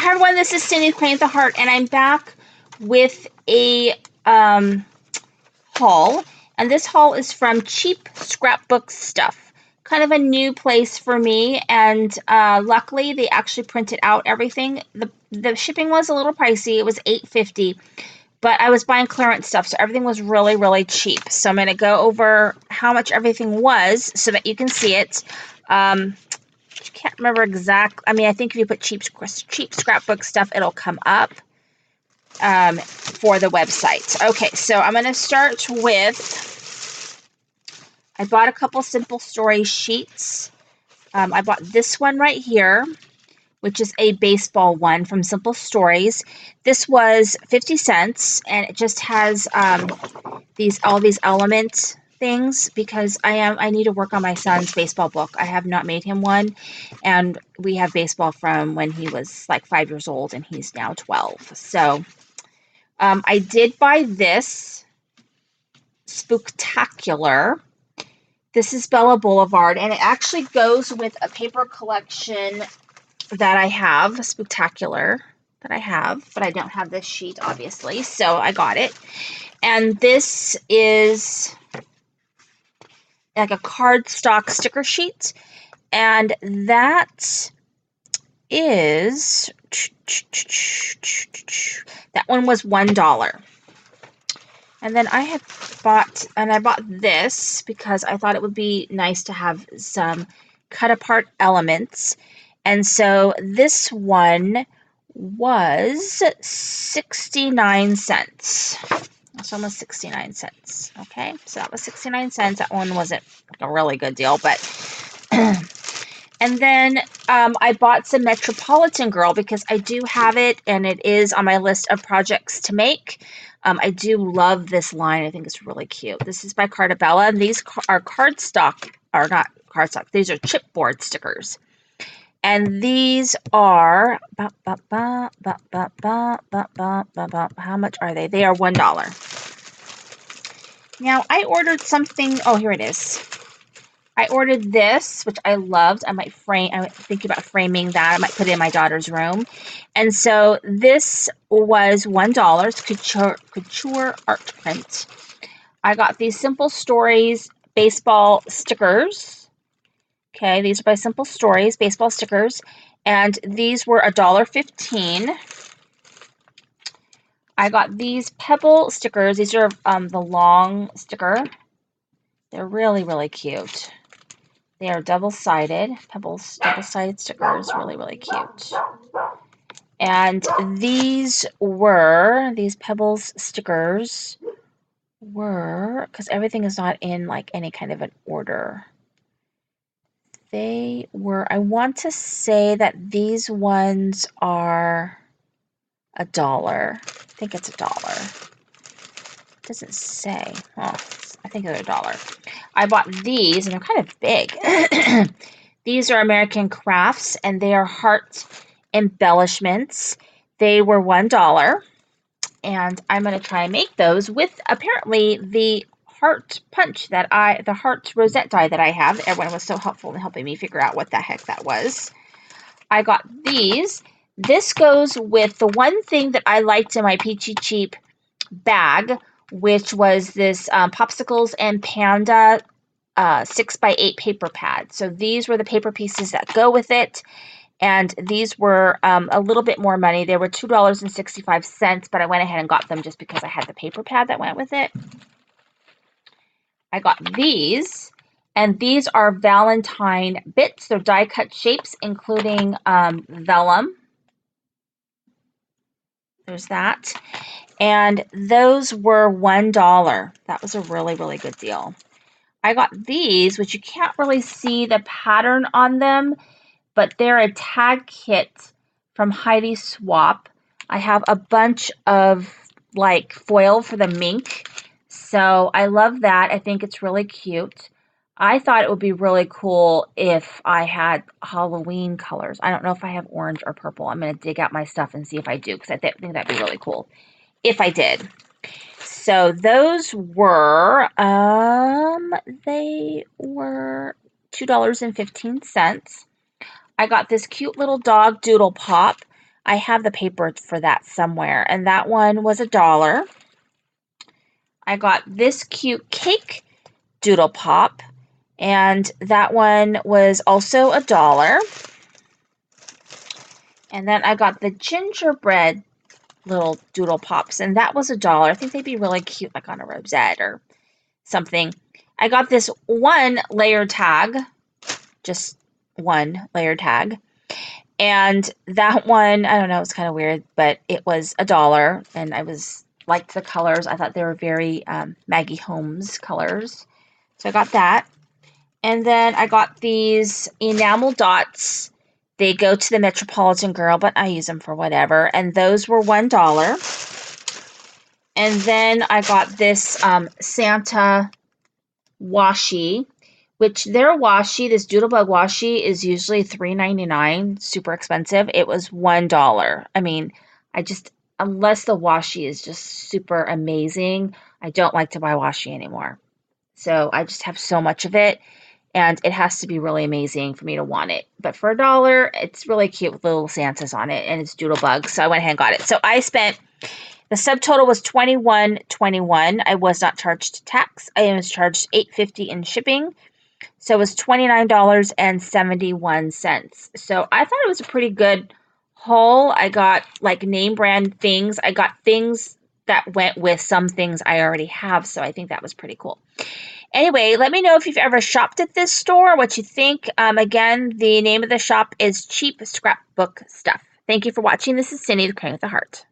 Hi everyone, this is Cindy Playing with the Heart, and I'm back with a haul. And this haul is from Cheap Scrapbook Stuff. Kind of a new place for me, and luckily they actually printed out everything. The shipping was a little pricey. It was $8.50, but I was buying clearance stuff, so everything was really, really cheap. So I'm going to go over how much everything was so that you can see it. Can't remember exactly. I mean, I think if you put cheap scrapbook stuff, it'll come up for the website. Okay, so I'm going to start with, I bought a couple simple story sheets. I bought this one right here, which is a baseball one from Simple Stories. This was 50 cents, and it just has all these element things because I need to work on my son's baseball book. I have not made him one, and we have baseball from when he was like 5 years old, and he's now 12. So I did buy this Spooktacular. This is Bella Boulevard, and it actually goes with a paper collection that I have, Spooktacular that I have, but I don't have this sheet obviously, so I got it. And this is like a cardstock sticker sheet, and that is, that one was $1. And then I bought this because I thought it would be nice to have some cut apart elements. And so this one was 69 cents. It's almost 69 cents. Okay, so that was 69 cents. That one wasn't a really good deal, but and then I bought some Metropolitan Girl because I do have it, and it is on my list of projects to make. I do love this line. I think it's really cute. This is by Cartabella, and these are cardstock, or not cardstock. These are chipboard stickers. And these are, how much are they? They are $1. Now, I ordered something, oh, here it is. I ordered this, which I loved. I'm thinking about framing that. I might put it in my daughter's room. And so this was $1, Couture art print. I got these Simple Stories baseball stickers. Okay, these are by Simple Stories, baseball stickers, and these were $1.15. I got these Pebble stickers. These are the long sticker. They're really, really cute. They are double-sided, Pebbles double-sided stickers, really, really cute. And these Pebbles stickers were, because everything is not in like any kind of an order. They were, I want to say that these ones are $1. I think it's $1. It doesn't say. Oh, I think they're $1. I bought these, and they're kind of big. These are American Crafts, and they are heart embellishments. They were $1, and I'm going to try and make those with apparently the heart punch the heart rosette die that I have. Everyone was so helpful in helping me figure out what the heck that was. I got these. This goes with the one thing that I liked in my Peachy Cheap bag, which was this Popsicles and Panda 6x8 paper pad. So these were the paper pieces that go with it. And these were a little bit more money. They were $2.65, but I went ahead and got them just because I had the paper pad that went with it. I got these, and these are Valentine bits. They're die-cut shapes, including vellum. There's that. And those were $1. That was a really, really good deal. I got these, which you can't really see the pattern on them, but they're a tag kit from Heidi Swap. I have a bunch of like foil for the mink, so I love that. I think it's really cute. I thought it would be really cool if I had Halloween colors. I don't know if I have orange or purple. I'm going to dig out my stuff and see if I do, because I think that'd be really cool if I did. So those were, they were $2.15. I got this cute little dog Doodle Pop. I have the paper for that somewhere, and that one was $1. I got this cute cake doodle pop, and that one was also $1. And then I got the gingerbread little doodle pops, and that was $1. I think they'd be really cute, like on a rosette or something. I got this one layer tag, just one layer tag. And that one, I don't know, it's kind of weird, but it was $1, and I liked the colors. I thought they were very Maggie Holmes colors. So I got that. And then I got these enamel dots. They go to the Metropolitan Girl, but I use them for whatever. And those were $1. And then I got this Santa washi, which their washi, this Doodlebug washi, is usually $3.99, super expensive. It was $1. I mean, unless the washi is just super amazing, I don't like to buy washi anymore. So I just have so much of it, and it has to be really amazing for me to want it. But for $1, it's really cute with little Santas on it, and it's Doodlebug, so I went ahead and got it. So the subtotal was $21.21. I was not charged tax. I was charged $8.50 in shipping. So it was $29.71. So I thought it was a pretty good haul. I got like name brand things. I got things that went with some things I already have. So I think that was pretty cool. Anyway, let me know if you've ever shopped at this store, what you think. Again, the name of the shop is Cheap Scrapbook Stuff. Thank you for watching. This is Cindy, the Crane with a Heart.